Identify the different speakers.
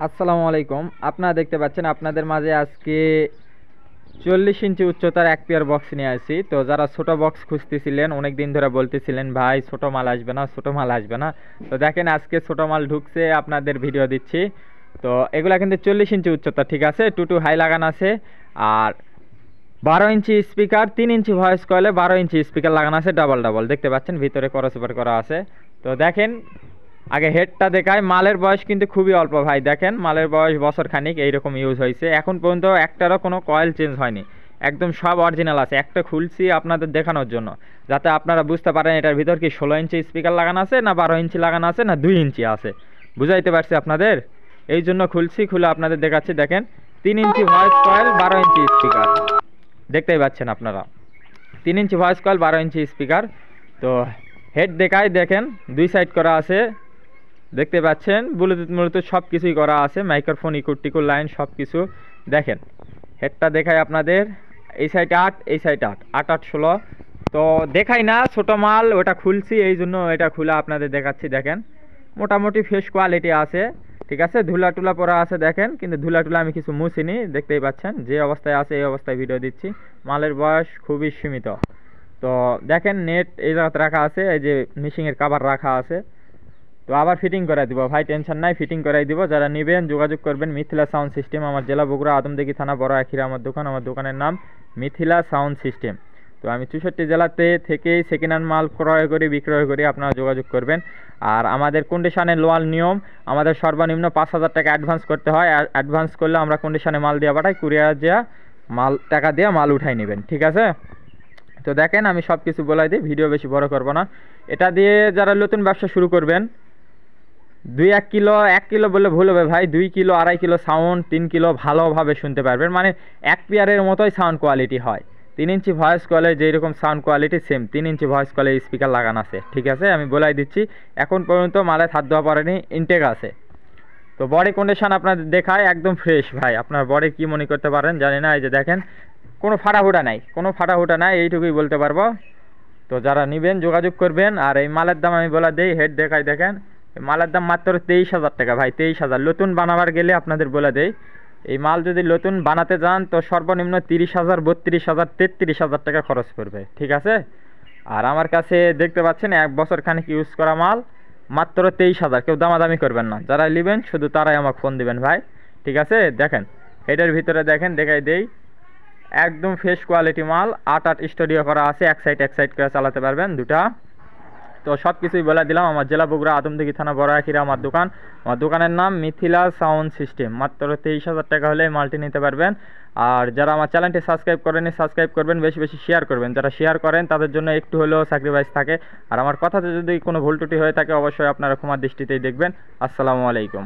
Speaker 1: আসসালামু আলাইকুম। আপনারা দেখতে পাচ্ছেন আপনাদের মাঝে আজকে 40 ইঞ্চি উচ্চতার এক পেয়ার বক্স নিয়ে আসি। তো যারা ছোট বক্স খুঁজতেছিলেন অনেক দিন ধরে বলতেছিলেন ভাই ছোট মাল আসবে না, ছোট মাল আসবে না। তো দেখেন আজকে ছোট মাল ঢুকছে, আপনাদের ভিডিও দিচ্ছি। তো এগুলা কিন্তু 40 ইঞ্চি উচ্চতা, ঠিক আছে, টু হাই লাগানো আছে। আর 12 ইঞ্চি স্পিকার, 3 ইঞ্চি ভয়েস কয়েলে 12 ইঞ্চি স্পিকার লাগানো আছে, ডাবল ডাবল দেখতে পাচ্ছেন, ভিতরে ক্রসওভার করা আছে। তো দেখেন আগে হেডটা দেখায়। মালের বয়স কিন্তু খুবই অল্প ভাই, দেখেন মালের বয়স বছর খানিক এইরকম ইউজ হয়েছে। এখন পর্যন্ত একটারও কোনো কয়েল চেঞ্জ হয়নি, একদম সব অরিজিনাল আছে। একটা খুলছি আপনাদের দেখানোর জন্য, যাতে আপনারা বুঝতে পারেন এটার ভিতর কি 16 ইঞ্চি স্পিকার লাগানো আছে না 12 ইঞ্চি লাগানো আছে না 2 ইঞ্চি আছে। বুঝাইতে পারছি আপনাদের, এই জন্য খুলছি, খুলে আপনাদের দেখাচ্ছি। দেখেন 3 inch voice coil, 12 inch speaker, দেখতেই পাচ্ছেন আপনারা। 3 inch voice coil, 12 inch speaker. তো হেড দেখায়, দেখেন দুই সাইড করা আছে, দেখতে পাচ্ছেন। ব্লুটুথ সব কিছুই করা আছে, মাইক্রোফোন, ইকুর লাইন সব কিছু। দেখেন হেডটা দেখাই আপনাদের, এই সাইড 8, এই সাইড 8, 8 8 16। তো দেখাই না ছোট মাল, ওটা খুলছি এই জন্য এটা খুলে আপনাদের দেখাচ্ছি। দেখেন মোটামুটি ফ্রেশ কোয়ালিটি আছে, ঠিক আছে। ধুলা টুলা পরা আছে দেখেন, কিন্তু ধুলা টুলা আমি কিছু মুছিনি, দেখতেই পাচ্ছেন যে অবস্থায় আছে এই অবস্থায় ভিডিও দিচ্ছি। মালের বয়স খুবই সীমিত। তো দেখেন নেট এই জায়গাতে রাখা আছে, এই যে মিশিংয়ের কাভার রাখা আছে। তো আবার ফিটিং করাই দিব ভাই, টেনশন নাই, ফিটিং করাই দিব। যারা নেবেন যোগাযোগ করবেন। মিথিলা সাউন্ড সিস্টেম, আমার জেলা বগুড়া, আদমদিঘি থানা, বড় আখিরা আমার দোকান। আমার দোকানের নাম মিথিলা সাউন্ড সিস্টেম। তো আমি 64 জেলাতে থেকেই সেকেন্ড হ্যান্ড মাল ক্রয় করি, বিক্রয় করি, আপনারা যোগাযোগ করবেন। আর আমাদের কন্ডিশনে লোয়াল নিয়ম, আমাদের সর্বনিম্ন 5,000 টাকা অ্যাডভান্স করতে হয়। অ্যাডভান্স করলে আমরা কন্ডিশনে মাল দিয়ে পাঠাই, কুরিয়ার দেওয়া মাল টাকা দিয়ে মাল উঠাই নেবেন, ঠিক আছে। তো দেখেন আমি সব কিছু বলাই দিই, ভিডিও বেশি বড় করব না। এটা দিয়ে যারা নতুন ব্যবসা শুরু করবেন, 1 কিলো 1 কিলো বললে ভুল হবে ভাই, 2 কিলো 2.5 কিলো সাউন্ড, 3 কিলো ভালোভাবে শুনতে পারবেন। মানে এক পেয়ারের মতোই সাউন্ড কোয়ালিটি হয়। 3 ইঞ্চি ভয়েস কলে যেরকম sound quality same 3 inch voice কলে স্পিকার লাগানো আছে, ঠিক আছে। আমি বলাই দিচ্ছি, এখন পর্যন্ত মালে হাত দেওয়া পড়েনি, ইনটেক আছে। তো বডি কন্ডিশন আপনাদের দেখায় একদম ফ্রেশ ভাই। আপনার বডি কি মনে করতে পারেন জানি না, এই যে দেখেন কোনো ফাটাফুটা নাই, কোনো ফাটাফুটা নাই, এইটুকুই বলতে পারবো। তো যারা নেবেন যোগাযোগ করবেন। আর এই মালের দাম আমি বলে দিই, হেড দেখাই দেখেন, মালের দাম মাত্র 23,000 টাকা ভাই, 23,000। নতুন বানাবার গেলে আপনাদের বলে দেই, এই মাল যদি নতুন বানাতে যান তো সর্বনিম্ন 30,000, 32,000, 33,000 টাকা খরচ পড়বে, ঠিক আছে। আর আমার কাছে দেখতে পাচ্ছেন 1 বছর খানিক ইউজ করা মাল, মাত্র 23,000। কেউ দামাদামি করবেন না, যারা নেবেন শুধু তারাই আমাকে ফোন দিবেন ভাই, ঠিক আছে। দেখেন হেডের ভিতরে দেখেন, দেখাই দেই, একদম ফ্রেশ কোয়ালিটি মাল। 8 স্টুডিও করা আছে, এক সাইড করে চালাতে পারবেন দুটা। তো সব কিছুই বলে দিলাম। আমার জেলা বগুড়া, আদমদিঘি থানা, বড় আখিরা আমার দোকান। আমার দোকানের নাম মিথিলা সাউন্ড সিস্টেম। মাত্র 23,000 টাকা হলে মালটি নিতে পারবেন। আর যারা আমার চ্যানেলটি সাবস্ক্রাইব করেনি, সাবস্ক্রাইব করবেন, বেশি বেশি শেয়ার করবেন। যারা শেয়ার করেন তাদের জন্য একটু হলেও স্যাক্রিফাইস থাকে। আর আমার কথাতে যদি কোনো ভুল ত্রুটি হয়ে থাকে অবশ্যই আপনারা ক্ষমার দৃষ্টিতেই দেখবেন। আসসালামু আলাইকুম।